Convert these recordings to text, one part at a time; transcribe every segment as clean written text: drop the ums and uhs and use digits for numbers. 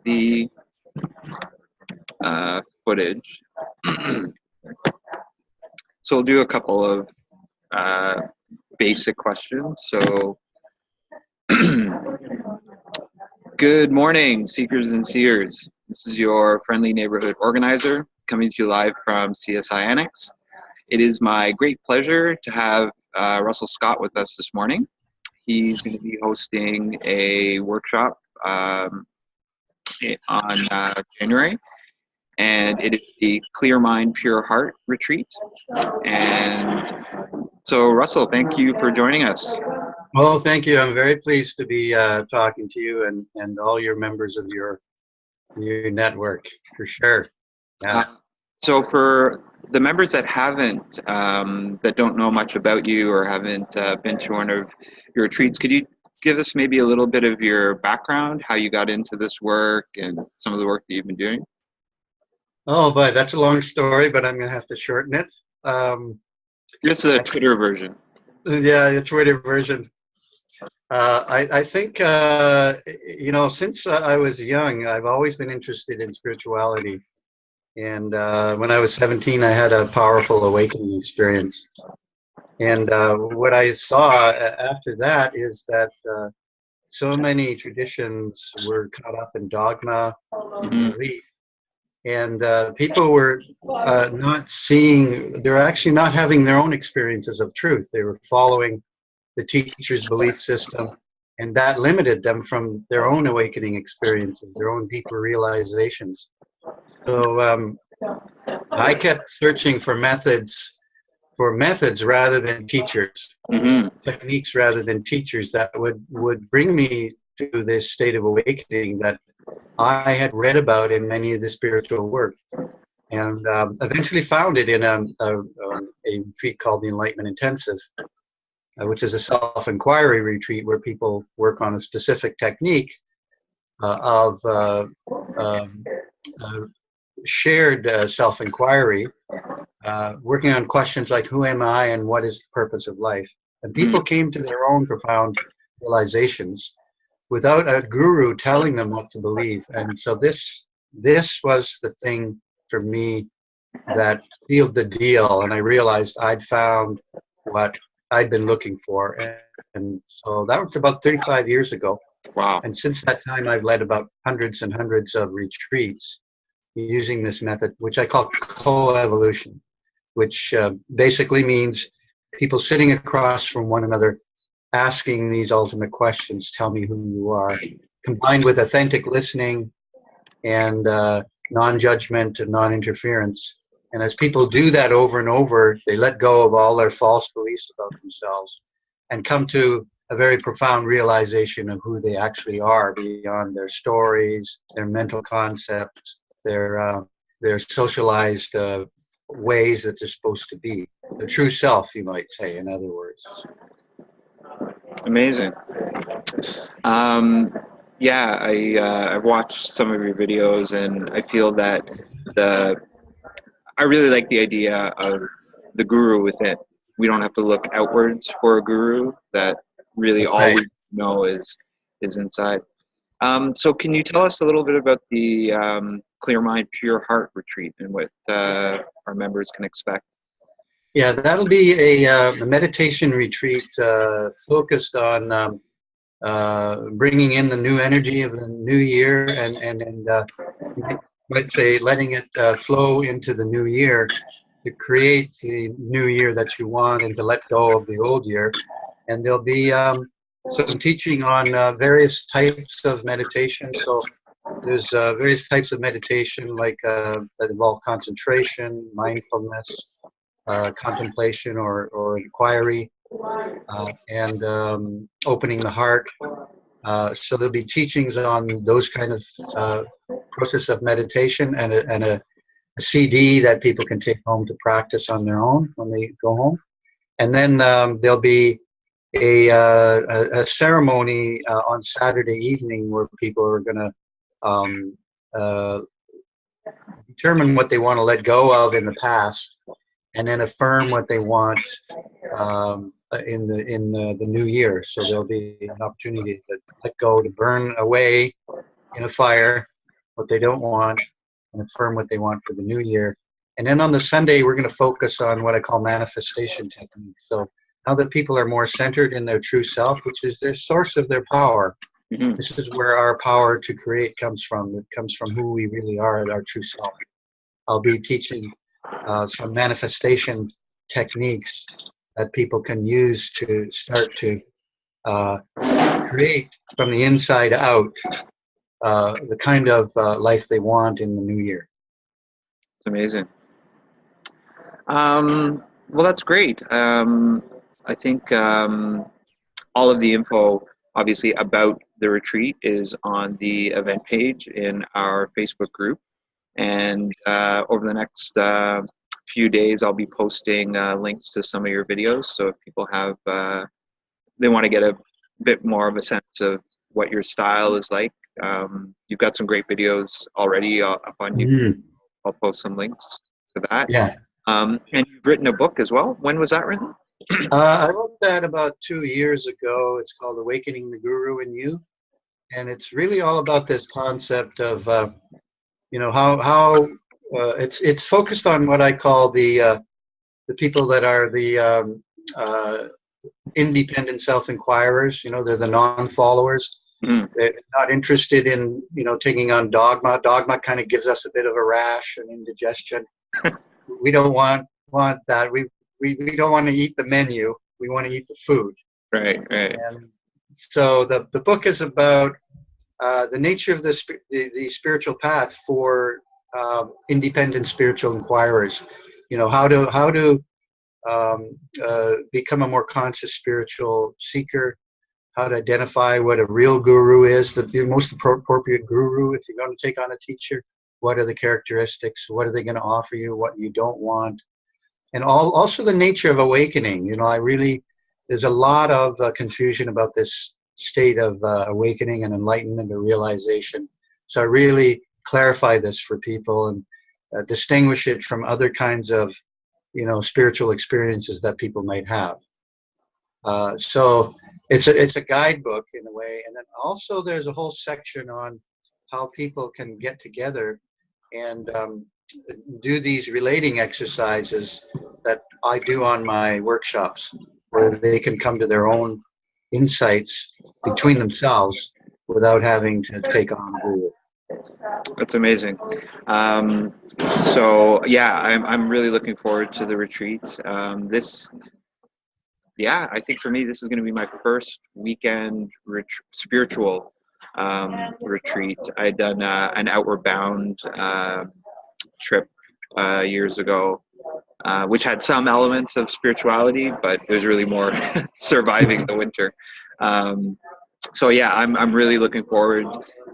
the footage. So we'll do a couple of basic questions. So good morning, seekers and seers. This is your friendly neighborhood organizer coming to you live from CSI Annex. It is my great pleasure to have Russell Scott with us this morning. He's going to be hosting a workshop on January, and it is the Clear Mind, Pure Heart retreat. And so, Russell, thank you for joining us. Well, thank you. I'm very pleased to be talking to you and all your members of your network, for sure. Yeah. So for the members that haven't, that don't know much about you or haven't been to one of your retreats, could you give us maybe a little bit of your background, how you got into this work and some of the work that you've been doing? Oh, boy, that's a long story, but I'm going to have to shorten it. This is a Twitter version. Yeah, the Twitter version. I think, since I was young, I've always been interested in spirituality. And when I was 17, I had a powerful awakening experience. And what I saw after that is that so many traditions were caught up in dogma and belief. And people were not seeing, they were actually not having their own experiences of truth. They were following the teacher's belief system, and that limited them from their own awakening experiences, their own deeper realizations. So I kept searching for methods rather than teachers, techniques rather than teachers that would bring me to this state of awakening that I had read about in many of the spiritual work, and eventually found it in a retreat called the Enlightenment Intensive, which is a self-inquiry retreat where people work on a specific technique of shared self-inquiry, working on questions like who am I and what is the purpose of life. And people came to their own profound realizations without a guru telling them what to believe. And so this was the thing for me that sealed the deal, and I realized I'd found what I'd been looking for. And so that was about 35 years ago. Wow. And since that time, I've led about hundreds and hundreds of retreats using this method, which I call co-evolution, which basically means people sitting across from one another, asking these ultimate questions, tell me who you are, combined with authentic listening and non-judgment and non-interference. And as people do that over and over, they let go of all their false beliefs about themselves and come to a very profound realization of who they actually are beyond their stories, their mental concepts, their socialized ways that they're supposed to be. The true self, you might say, in other words. Amazing. Yeah, I've watched some of your videos, and I feel that I really like the idea of the guru within. We don't have to look outwards for a guru. That really all we know is inside. So can you tell us a little bit about the Clear Mind, Pure Heart retreat and what our members can expect? Yeah, that'll be a meditation retreat focused on bringing in the new energy of the new year and let's say letting it flow into the new year to create the new year that you want and to let go of the old year. And there'll be some teaching on various types of meditation. So there's various types of meditation like that involve concentration, mindfulness, contemplation or inquiry, and opening the heart. So there'll be teachings on those kind of process of meditation and a CD that people can take home to practice on their own when they go home. And then there'll be a ceremony on Saturday evening where people are going to determine what they want to let go of in the past, and then affirm what they want in the new year. So there'll be an opportunity to let go, to burn away in a fire what they don't want, and affirm what they want for the new year. And then on the Sunday, we're going to focus on what I call manifestation techniques. So how that people are more centered in their true self, which is their source of their power. Mm-hmm. This is where our power to create comes from. It comes from who we really are, our true self. I'll be teaching some manifestation techniques that people can use to start to create from the inside out the kind of life they want in the new year. It's amazing. Well, that's great. I think all of the info, obviously, about the retreat is on the event page in our Facebook group. And over the next few days, I'll be posting links to some of your videos. So if people have, they want to get a bit more of a sense of what your style is like, you've got some great videos already up on YouTube. I'll post some links to that. Yeah. And you've written a book as well. When was that written? I wrote that about 2 years ago. It's called Awakening the Guru in You. And it's really all about this concept of, how it's focused on what I call the people that are the independent self-inquirers. They're the non-followers. Mm. They're not interested in, taking on dogma. Dogma kind of gives us a bit of a rash and indigestion. We don't want that. We don't want to eat the menu. We want to eat the food. Right. And so the book is about the nature of the spiritual path for independent spiritual inquirers. How to become a more conscious spiritual seeker. How to identify what a real guru is, the most appropriate guru if you're going to take on a teacher. What are the characteristics? What are they going to offer you? What you don't want? And also the nature of awakening. There's a lot of confusion about this state of awakening and enlightenment or realization. So I really clarify this for people and distinguish it from other kinds of, spiritual experiences that people might have. So it's a guidebook in a way. And then also there's a whole section on how people can get together and do these relating exercises that I do on my workshops, where they can come to their own insights between themselves without having to take on a guru. That's amazing. So yeah, I'm really looking forward to the retreat. I think for me, this is going to be my first weekend spiritual retreat. I had done an Outward Bound trip years ago, which had some elements of spirituality, but it was really more surviving the winter. So yeah, I'm really looking forward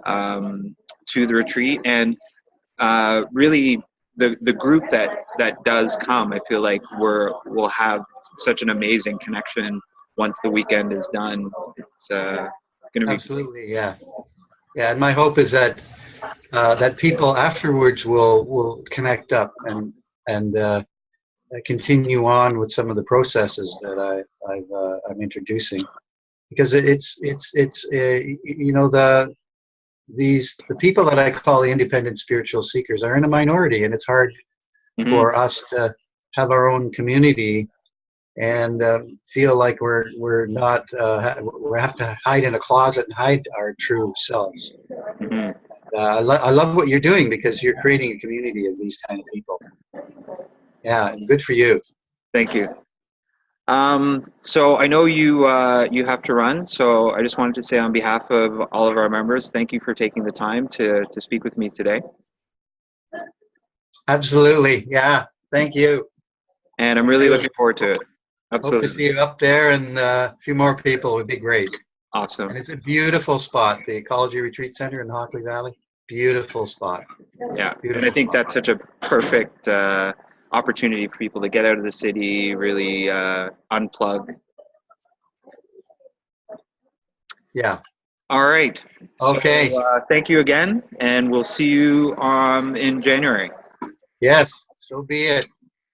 to the retreat, and really the group that does come, I feel like we'll have such an amazing connection once the weekend is done. It's going to be absolutely, yeah. And my hope is that that people afterwards will connect up and continue on with some of the processes that I'm introducing, because the people that I call the independent spiritual seekers are in a minority, and it's hard for us to have our own community and feel like we're not we have to hide in a closet and hide our true selves. I love what you're doing, because you're creating a community of these kind of people. Yeah, good for you. Thank you. So I know you have to run, so I just wanted to say on behalf of all of our members, thank you for taking the time to speak with me today. Absolutely, yeah. Thank you. And I'm really looking forward to it. Absolutely. Hope to see you up there, and a few more people would be great. Awesome. And it's a beautiful spot, the Ecology Retreat Center in Hockley Valley. Beautiful spot. Yeah, beautiful and I think spot. that's such a perfect opportunity for people to get out of the city, really unplug. Yeah. All right. Okay. So, thank you again, and we'll see you in January. Yes, so be it.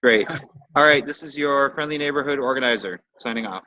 Great. All right, this is your friendly neighborhood organizer signing off.